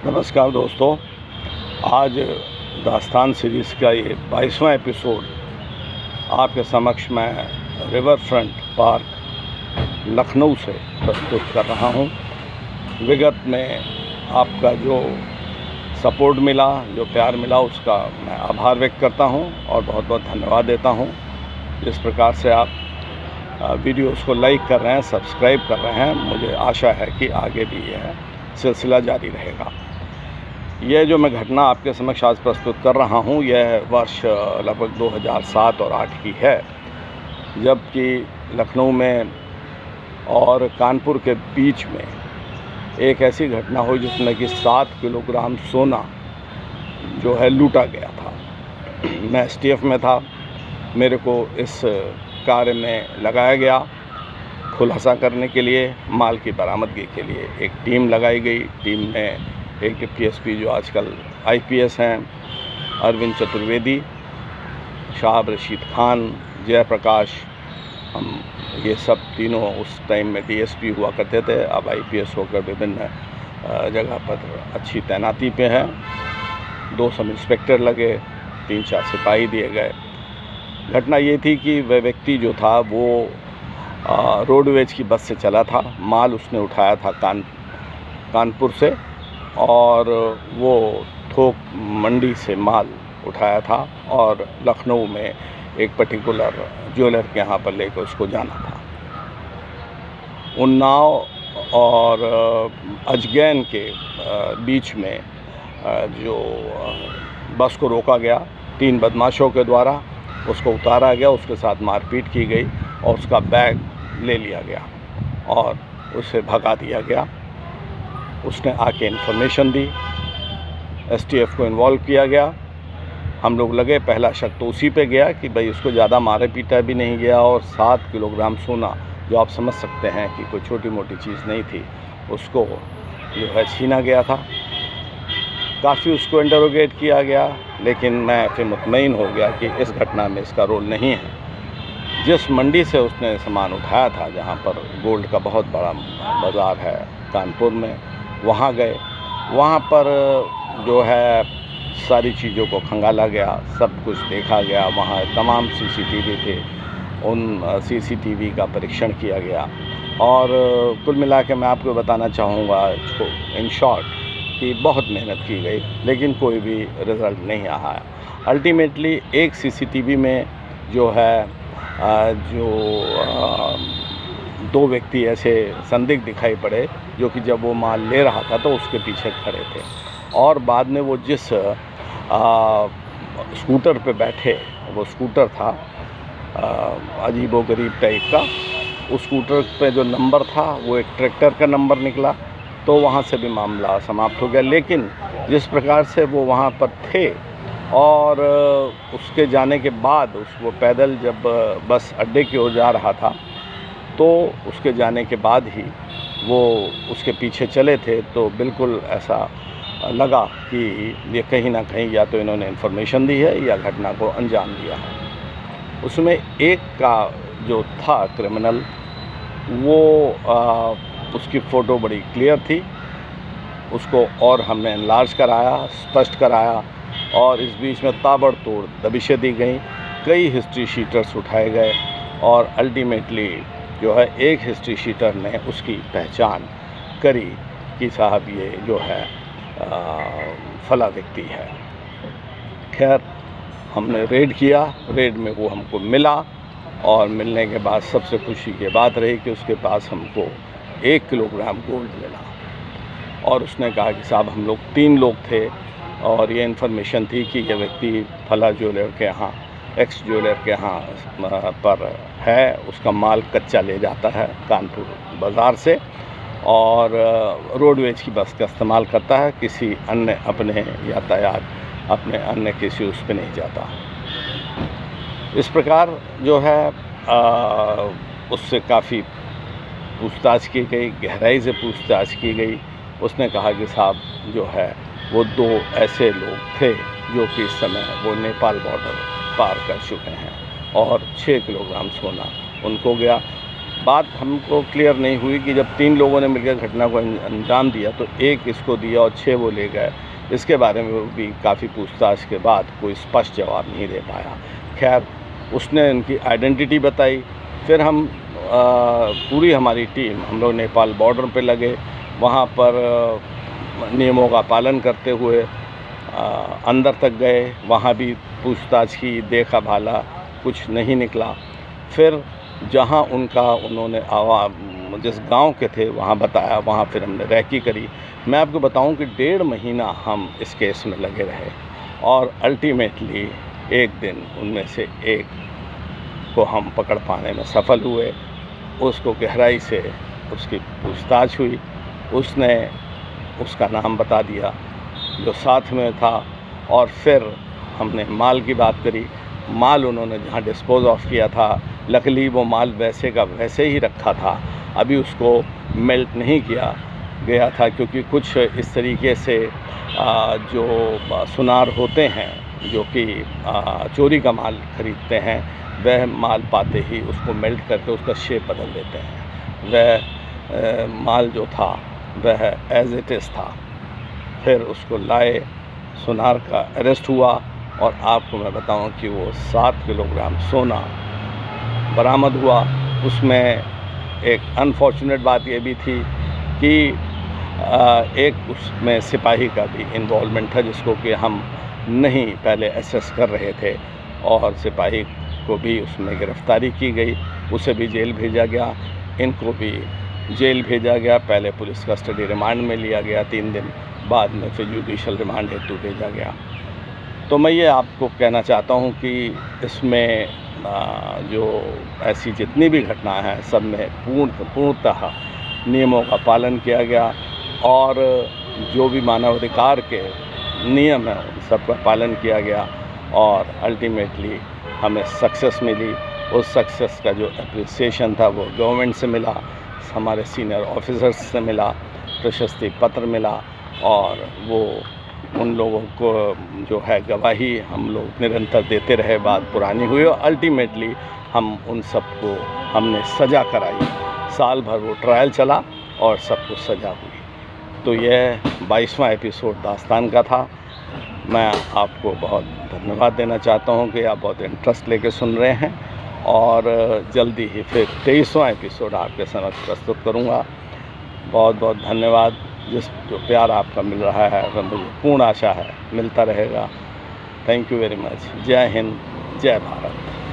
नमस्कार दोस्तों, आज दास्तान सीरीज़ का ये 22वां एपिसोड आपके समक्ष मैं रिवर फ्रंट पार्क लखनऊ से प्रस्तुत कर रहा हूँ। विगत में आपका जो सपोर्ट मिला, जो प्यार मिला, उसका मैं आभार व्यक्त करता हूँ और बहुत बहुत धन्यवाद देता हूँ। जिस प्रकार से आप वीडियोस को लाइक कर रहे हैं, सब्सक्राइब कर रहे हैं, मुझे आशा है कि आगे भी यह सिलसिला जारी रहेगा। यह जो मैं घटना आपके समक्ष आज प्रस्तुत कर रहा हूँ, यह वर्ष लगभग 2007 और 8 की है, जबकि लखनऊ में और कानपुर के बीच में एक ऐसी घटना हुई जिसमें कि 7 किलोग्राम सोना जो है लूटा गया था। मैं STF में था, मेरे को इस कार्य में लगाया गया। खुलासा करने के लिए, माल की बरामदगी के लिए एक टीम लगाई गई। टीम में एक डिप्टी SP जो आजकल IPS हैं, अरविंद चतुर्वेदी, शाहब रशीद खान, जयप्रकाश, हम ये सब तीनों उस टाइम में DSP हुआ करते थे, अब IPS होकर विभिन्न जगह पर अच्छी तैनाती पे हैं। 2 सब इंस्पेक्टर लगे, 3-4 सिपाही दिए गए। घटना ये थी कि वह व्यक्ति जो था वो रोडवेज की बस से चला था। माल उसने उठाया था कानपुर से, और वो थोक मंडी से माल उठाया था और लखनऊ में एक पर्टिकुलर ज्वेलर के यहाँ पर लेकर उसको जाना था। उन्नाव और अजगैन के बीच में जो बस को रोका गया, 3 बदमाशों के द्वारा उसको उतारा गया, उसके साथ मारपीट की गई और उसका बैग ले लिया गया और उसे भगा दिया गया। उसने आके इन्फॉर्मेशन दी, STF को इन्वॉल्व किया गया। हम लोग लगे, पहला शक तो उसी पे गया कि भाई उसको ज़्यादा मारे पीटा भी नहीं गया और 7 किलोग्राम सोना, जो आप समझ सकते हैं कि कोई छोटी मोटी चीज़ नहीं थी, उसको जो है छीना गया था। काफ़ी उसको इंटरोगेट किया गया, लेकिन मैं फिर मुतमईन हो गया कि इस घटना में इसका रोल नहीं है। जिस मंडी से उसने सामान उठाया था, जहाँ पर गोल्ड का बहुत बड़ा बाज़ार है कानपुर में, वहाँ गए। वहाँ पर जो है सारी चीज़ों को खंगाला गया, सब कुछ देखा गया। वहाँ तमाम CCTV थे, उन CCTV का परीक्षण किया गया और कुल मिला के मैं आपको बताना चाहूँगा इन शॉर्ट कि बहुत मेहनत की गई, लेकिन कोई भी रिज़ल्ट नहीं आया। अल्टीमेटली एक CCTV में जो है जो 2 व्यक्ति ऐसे संदिग्ध दिखाई पड़े, जो कि जब वो माल ले रहा था तो उसके पीछे खड़े थे, और बाद में वो जिस स्कूटर पे बैठे, वो स्कूटर था अजीबोगरीब टाइप का, उस स्कूटर पे जो नंबर था वो एक ट्रैक्टर का नंबर निकला, तो वहाँ से भी मामला समाप्त हो गया। लेकिन जिस प्रकार से वो वहाँ पर थे और उसके जाने के बाद वो पैदल जब बस अड्डे की ओर जा रहा था, तो उसके जाने के बाद ही वो उसके पीछे चले थे, तो बिल्कुल ऐसा लगा कि ये कहीं ना कहीं या तो इन्होंने इन्फॉर्मेशन दी है या घटना को अंजाम दिया है। उसमें एक का जो था क्रिमिनल, वो उसकी फ़ोटो बड़ी क्लियर थी, उसको और हमने एनलार्ज कराया, स्पष्ट कराया, और इस बीच में ताबड़तोड़ दबिशें दी गई, कई हिस्ट्री शीटर्स उठाए गए और अल्टीमेटली जो है एक हिस्ट्री शीटर ने उसकी पहचान करी कि साहब ये जो है फला व्यक्ति है। खैर, हमने रेड किया, रेड में वो हमको मिला और मिलने के बाद सबसे खुशी की बात रही कि उसके पास हमको 1 किलोग्राम गोल्ड मिला। और उसने कहा कि साहब हम लोग 3 लोग थे और ये इन्फॉर्मेशन थी कि ये व्यक्ति फला ज्वेलर के यहाँ, एक्स ज्वेलर के यहाँ पर है, उसका माल कच्चा ले जाता है कानपुर बाज़ार से और रोडवेज की बस का इस्तेमाल करता है, किसी अन्य अपने यातायात अपने अन्य किसी उस पर नहीं जाता। इस प्रकार जो है उससे काफ़ी पूछताछ की गई, गहराई से पूछताछ की गई। उसने कहा कि साहब जो है वो 2 ऐसे लोग थे जो कि इस समय वो नेपाल बॉर्डर पार कर चुके हैं और 6 किलोग्राम सोना उनको गया। बात हमको क्लियर नहीं हुई कि जब 3 लोगों ने मिलकर घटना को अंजाम दिया तो एक इसको दिया और 6 वो ले गए। इसके बारे में भी काफ़ी पूछताछ के बाद कोई स्पष्ट जवाब नहीं दे पाया। खैर, उसने उनकी आइडेंटिटी बताई। फिर हम पूरी हमारी टीम हम लोग नेपाल बॉर्डर पे लगे। वहाँ पर नियमों का पालन करते हुए अंदर तक गए। वहाँ भी पूछताछ की, देखा भाला, कुछ नहीं निकला। फिर जहाँ उन्होंने जिस गांव के थे वहाँ बताया, वहाँ फिर हमने रेकी करी। मैं आपको बताऊं कि 1.5 महीना हम इस केस में लगे रहे और अल्टीमेटली एक दिन उनमें से एक को हम पकड़ पाने में सफल हुए। उसको गहराई से उसकी पूछताछ हुई। उसने उसका नाम बता दिया जो साथ में था, और फिर हमने माल की बात करी। माल उन्होंने जहाँ डिस्पोज ऑफ किया था, लकीली वो माल वैसे का वैसे ही रखा था, अभी उसको मेल्ट नहीं किया गया था, क्योंकि कुछ इस तरीके से जो सुनार होते हैं जो कि चोरी का माल खरीदते हैं, वह माल पाते ही उसको मेल्ट करके उसका शेप बदल देते हैं। वह माल जो था वह एज इट इज़ था। फिर उसको लाए, सुनार का अरेस्ट हुआ, और आपको मैं बताऊं कि वो 7 किलोग्राम सोना बरामद हुआ। उसमें एक अनफॉर्चुनेट बात ये भी थी कि एक उसमें सिपाही का भी इन्वॉल्वमेंट था, जिसको कि हम नहीं पहले असेस कर रहे थे, और सिपाही को भी उसमें गिरफ्तारी की गई, उसे भी जेल भेजा गया, इनको भी जेल भेजा गया। पहले पुलिस कस्टडी रिमांड में लिया गया 3 दिन, बाद में फिर जुडिशल रिमांड हेतु भेजा गया। तो मैं ये आपको कहना चाहता हूँ कि इसमें जो ऐसी जितनी भी घटनाएं हैं, सब में पूर्णतः नियमों का पालन किया गया, और जो भी मानवाधिकार के नियम हैं उन सब का पालन किया गया, और अल्टीमेटली हमें सक्सेस मिली। उस सक्सेस का जो एप्रिसिएशन था वो गवर्नमेंट से मिला, हमारे सीनियर ऑफिसर्स से मिला, प्रशस्ति पत्र मिला, और वो उन लोगों को जो है गवाही हम लोग निरंतर देते रहे। बात पुरानी हुई और अल्टीमेटली हम उन सबको हमने सज़ा कराई। साल भर वो ट्रायल चला और सबको सज़ा हुई। तो यह 22वां एपिसोड दास्तान का था। मैं आपको बहुत धन्यवाद देना चाहता हूं कि आप बहुत इंटरेस्ट लेके सुन रहे हैं, और जल्दी ही फिर 23वां एपिसोड आपके समक्ष प्रस्तुत करूंगा। बहुत बहुत धन्यवाद। जो प्यार आपका मिल रहा है वह मुझे पूर्ण आशा है मिलता रहेगा। Thank you very much. जय हिंद, जय भारत।